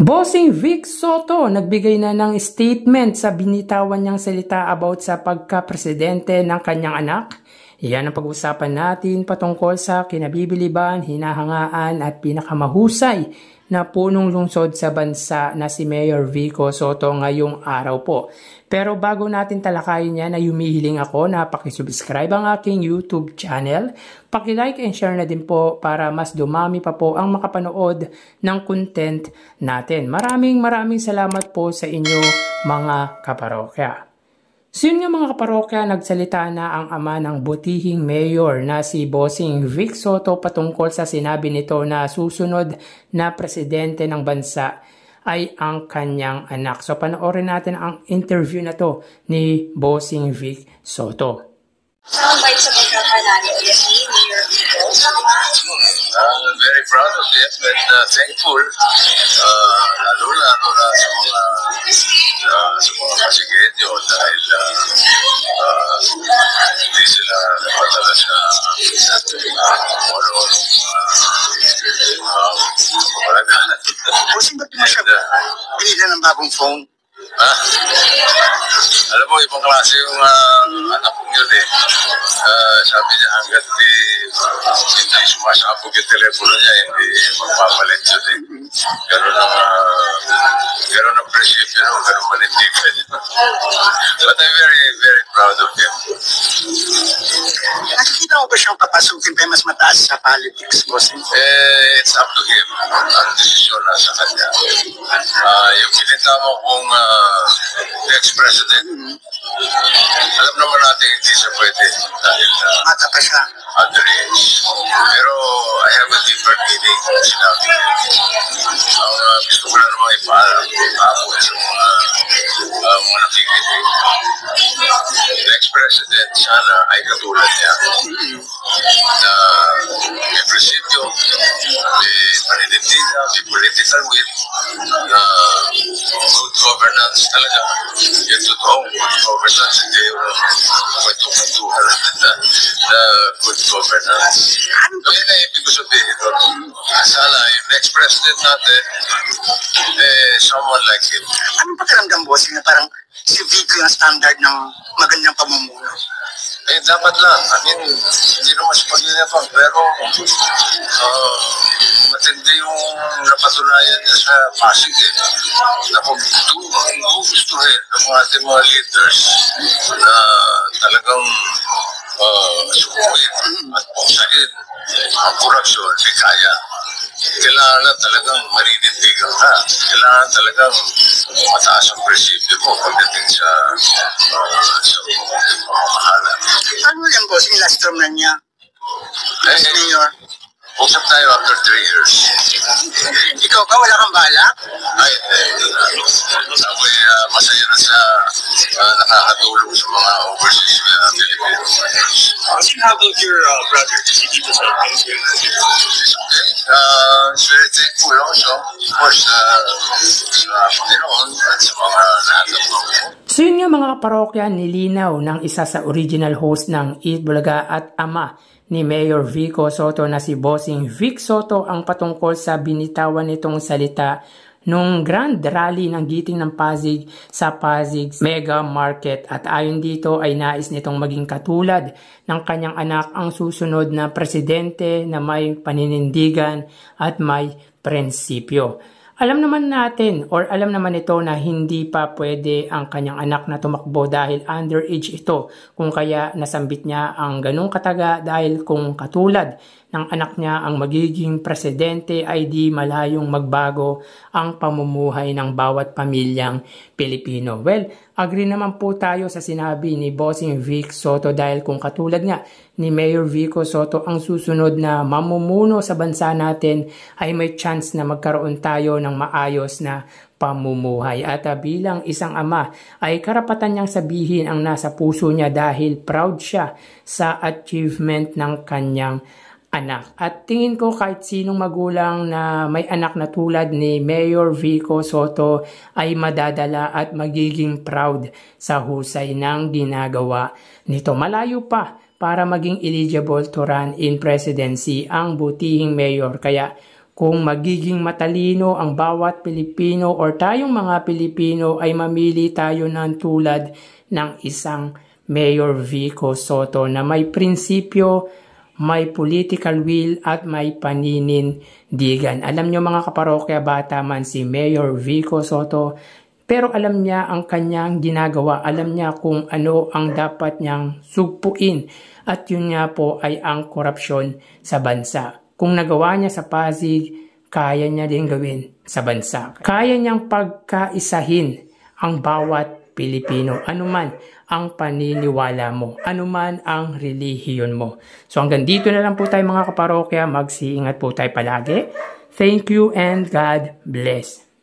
Bossing Vic Soto nagbigay na ng statement sa binitawan niyang salita about sa pagka-presidente ng kanyang anak. Iyan ang pag-usapan natin patungkol sa kinabibiliban, hinahangaan at pinakamahusay na punong lungsod sa bansa na si Mayor Vico Soto ngayong araw po. Pero bago natin talakayin yan, ay humihiling ako na pakisubscribe ang aking YouTube channel. Paki-like and share na din po para mas dumami pa po ang makapanood ng content natin. Maraming salamat po sa inyo mga kaparokya. So yun nga mga kaparokya, nagsalita na ang ama ng butihing mayor na si Bossing Vic Soto patungkol sa sinabi nito na susunod na presidente ng bansa ay ang kanyang anak. So panoorin natin ang interview na to ni Bossing Vic Soto. Soundbite sa pagkakalala ulit ni Mayor Vico. I'm very proud of it and thankful, lalo na sa mga pasigedyo dahil hindi sila napadala sa pamalagaan. Bossing, ba't mo siya binila ng bagong phone? Alam mo, ibang klase yung anak ko yun eh. Sabi niya hanggat hindi sumasabog yung telepono niya, hindi magpapalit yun eh. Ganun ang prinsipyo, ganun manindigan. But I'm very proud of him. Nakikita mo ba siyang papasukin pa mas mataas sa politics, Bossing? It's up to him. Ang desisyon na sa kanya. Yung pinitama kong ex-president, alam naman natin hindi siya pwede dahil Mata pa siya. underage. Pero I have a deeper meaning sinabi. Ang gusto ko na naman ipaalam ako sa mga nakikinig. Ex-president sana ay katulad niya na may prinsipyo, may paninindigan, may political will, na good governance talaga. Yung totoong good governance, hindi yung kwento-kwentuhan na good governance. Yun na ibig ko sabihin doon. Sana yung next president natin, someone like him. Anong pakiramdam, Bossing, na parang si Vico yung standard ng magandang pamumuno? Dapat lang. I mean, hindi naman sa pag-inapang, pero matindi yung napatunayan niya sa Pasig eh. Na kung gustuhin ng ating mga leaders na talagang sukuhin at pagsahin ang korupsyon, di kaya. Kailangan lang talagang marinindigan ka. Kailangan talagang mataas ang prinsipyo mo pagdating sa pamamahala. Ano yan, Bossing, last term na niya? As mayor? Usap tayo after 3 years. Ikaw ba, wala kang balak? Ay, sabi, masaya na sa nakakatulong sa mga overseas Filipino workers. Bossing, how about your brother? Does he keep us on things here? It's okay. It's very thankful also, of course, sa Panginoon at sa mga lahat ng mga. So yun nga mga kaparokya, nilinaw ng isa sa original host ng Eat Bulaga at ama ni Mayor Vico Soto na si Bossing Vic Soto ang patungkol sa binitawan nitong salita nung grand rally ng giting ng Pasig sa Pasig Mega Market, at ayon dito ay nais nitong maging katulad ng kanyang anak ang susunod na presidente na may paninindigan at may prinsipyo. Alam naman natin or alam naman ito na hindi pa pwede ang kanyang anak na tumakbo dahil underage ito, kung kaya nasambit niya ang ganong kataga dahil kung katulad ng anak niya ang magiging presidente ay di malayong magbago ang pamumuhay ng bawat pamilyang Pilipino. Well, agree naman po tayo sa sinabi ni Bossing Vic Soto dahil kung katulad nga ni Mayor Vico Soto ang susunod na mamumuno sa bansa natin ay may chance na magkaroon tayo ng maayos na pamumuhay. At bilang isang ama ay karapatan niyang sabihin ang nasa puso niya dahil proud siya sa achievement ng kanyang anak. At tingin ko kahit sinong magulang na may anak na tulad ni Mayor Vico Soto ay madadala at magiging proud sa husay ng ginagawa nito. Malayo pa para maging eligible to run in presidency ang butihing mayor. Kaya kung magiging matalino ang bawat Pilipino or tayong mga Pilipino ay mamili tayo ng tulad ng isang Mayor Vico Sotto na may prinsipyo, may political will at may paninindigan. Alam nyo mga kaparokya, bata man si Mayor Vico Sotto, pero alam niya ang kanyang ginagawa. Alam niya kung ano ang dapat niyang sugpuin. At yun nga po ay ang korupsyon sa bansa. Kung nagawa niya sa Pasig, kaya niya din gawin sa bansa. Kaya niyang pagkaisahin ang bawat Pilipino. Anuman ang paniniwala mo. Anuman ang relihiyon mo. So hanggang dito na lang po tayo mga kaparokya. Magsiingat po tayo palagi. Thank you and God bless.